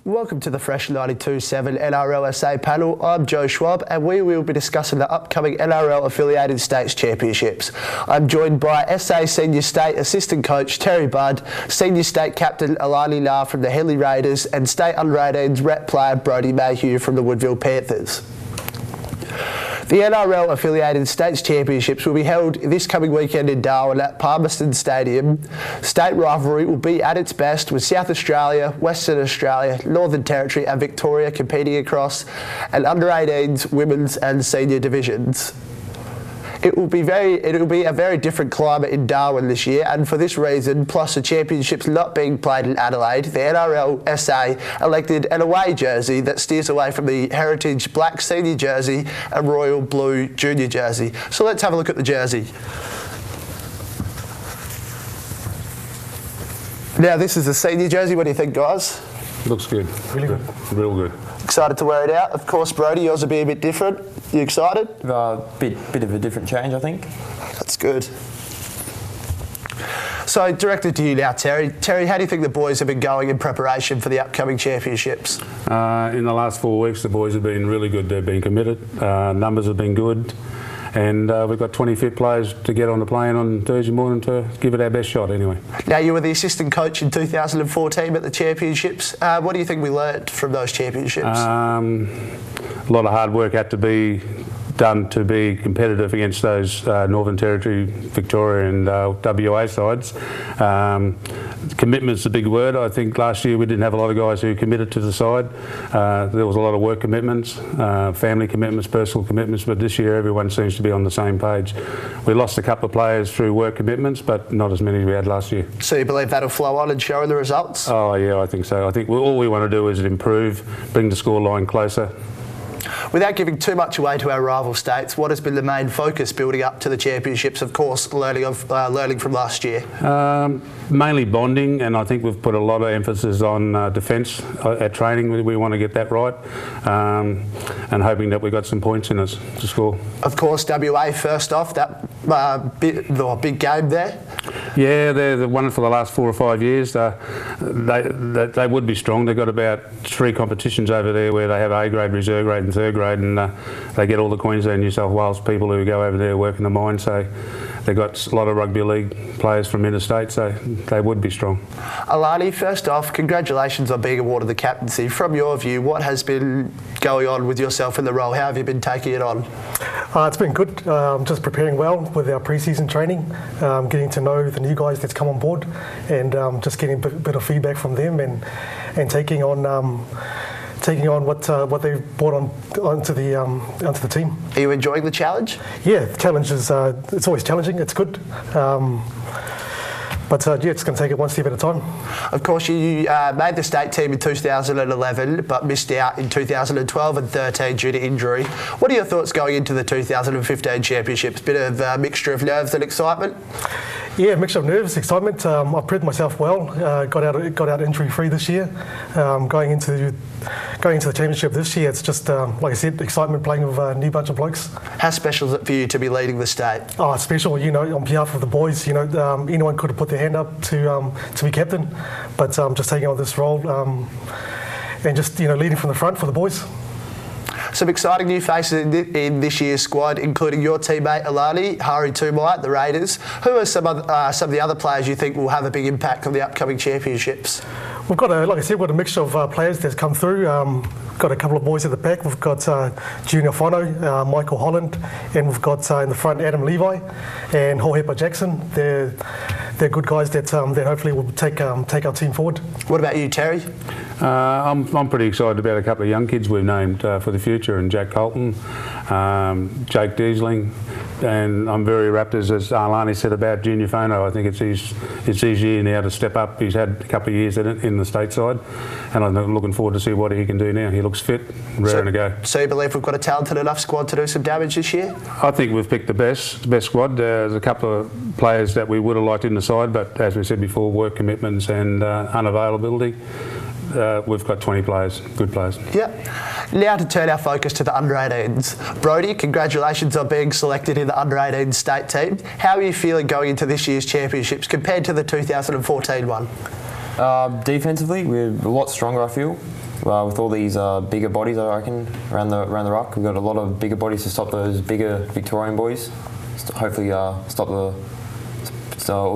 Welcome to the Fresh 92.7 NRL SA panel. I'm Joe Schwab and we will be discussing the upcoming NRL affiliated states championships. I'm joined by SA Senior State Assistant Coach Terry Budd, Senior State Captain Alani from the Henley Raiders and State Under-18s rep player Brodie Mayhew from the Woodville Panthers. The NRL affiliated states championships will be held this coming weekend in Darwin at Palmerston Stadium. State rivalry will be at its best with South Australia, Western Australia, Northern Territory and Victoria competing across and under-18s, women's and senior divisions. It will be a very different climate in Darwin this year, and for this reason, plus the championships not being played in Adelaide, the NRL SA elected an away jersey that steers away from the heritage black senior jersey and royal blue junior jersey. So let's have a look at the jersey. Now this is the senior jersey. What do you think, guys? Looks good. Really good. Real good. Excited to wear it out. Of course, Brodie, yours will be a bit different. You excited? Bit of a different change, I think. That's good. So, directed to you now, Terry. Terry, how do you think the boys have been going in preparation for the upcoming championships? In the last 4 weeks, the boys have been really good. They've been committed. Numbers have been good. And we've got 20 fit players to get on the plane on Thursday morning to give it our best shot anyway. Now, you were the assistant coach in 2014 at the championships. What do you think we learnt from those championships? A lot of hard work had to be done to be competitive against those Northern Territory, Victoria and WA sides. Commitment's a big word. I think last year we didn't have a lot of guys who committed to the side. There was a lot of work commitments, family commitments, personal commitments, but this year everyone seems to be on the same page. We lost a couple of players through work commitments, but not as many as we had last year. So you believe that'll flow on and show in the results? Oh yeah, I think so. I think all we want to do is improve, bring the scoreline closer. Without giving too much away to our rival states, what has been the main focus building up to the championships? Of course, learning from last year. Mainly bonding, and I think we've put a lot of emphasis on defence at training. We want to get that right, and hoping that we got some points in us to score. Of course, WA first off, that big game there. Yeah, they've won it for the last 4 or 5 years. They would be strong. They've got about 3 competitions over there where they have A grade, reserve grade and third grade, and they get all the Queensland, New South Wales people who go over there work in the mine. So they've got a lot of rugby league players from interstate, so they would be strong. Alani, first off, congratulations on being awarded the captaincy. From your view, what has been going on with yourself in the role? How have you been taking it on? It's been good. Just preparing well with our pre-season training, getting to know the new guys that's come on board, and just getting a bit of feedback from them and taking on what they've brought onto the team. Are you enjoying the challenge? Yeah, the challenge is it's always challenging. It's good. But yeah, it's going to take it one step at a time. Of course, you made the state team in 2011, but missed out in 2012 and 13 due to injury. What are your thoughts going into the 2015 championships? Bit of a mixture of nerves and excitement? Yeah, mixture of nerves, excitement. I prepared myself well. Got out injury free this year. Going into the championship this year, it's just like I said, excitement playing with a new bunch of blokes. How special is it for you to be leading the state? Oh, it's special. You know, on behalf of the boys, you know, anyone could have put their hand up to be captain, but just taking on this role and just leading from the front for the boys. Some exciting new faces in this year's squad, including your teammate Alani, Hari Tumai at the Raiders. Who are some of the other players you think will have a big impact on the upcoming championships? We've got like I said, we've got a mixture of players that's come through. Got a couple of boys at the back. We've got Junior Whānau, Michael Holland, and we've got in the front Adam Levi and Hohepa Jackson. They're good guys that hopefully will take our team forward. What about you, Terry? I'm pretty excited about a couple of young kids we've named for the future, and Jack Colton, Jake Diesling, and I'm very rapt as Alani said about Junior Whānau. I think it's his year now to step up. He's had a couple of years in the stateside, and I'm looking forward to see what he can do now. He looks fit, raring to go. So you believe we've got a talented enough squad to do some damage this year? I think we've picked the best squad. There's a couple of players that we would have liked in the side, but as we said before, work commitments and unavailability. We've got 20 players, good players. Yep. Now to turn our focus to the under-18s. Brodie, congratulations on being selected in the under-18 state team. How are you feeling going into this year's championships compared to the 2014 one? Defensively, we're a lot stronger, I feel. Well, with all these bigger bodies, I reckon, around the ruck, we've got a lot of bigger bodies to stop those bigger Victorian boys. Hopefully, stop all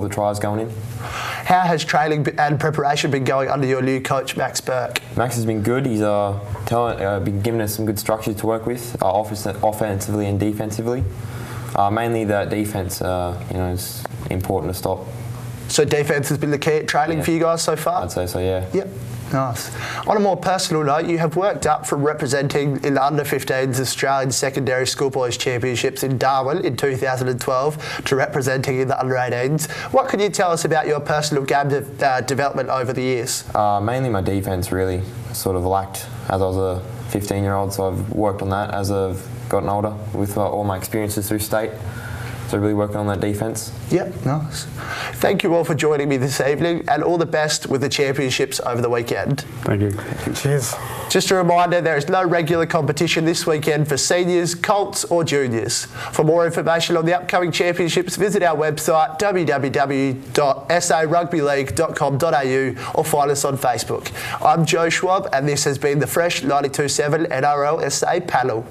the tries going in. How has training and preparation been going under your new coach, Max Burke? Max has been good. He's been giving us some good structures to work with, offensively and defensively. Mainly that defence, is important to stop. So defence has been the key at training for you guys so far? I'd say so, yeah. Yep. Nice. On a more personal note, you have worked up from representing in the under-15s Australian Secondary Schoolboys Championships in Darwin in 2012 to representing in the under-18s. What can you tell us about your personal game development over the years? Mainly my defence, really. Sort of lacked as I was a 15-year-old, so I've worked on that as I've gotten older with all my experiences through state. So really working on that defence. Yep, nice. Thank you all for joining me this evening, and all the best with the championships over the weekend. Thank you. Cheers. Just a reminder, there is no regular competition this weekend for seniors, colts or juniors. For more information on the upcoming championships, visit our website www.sarugbyleague.com.au or find us on Facebook. I'm Joe Schwab, and this has been the Fresh 92.7 NRL SA panel.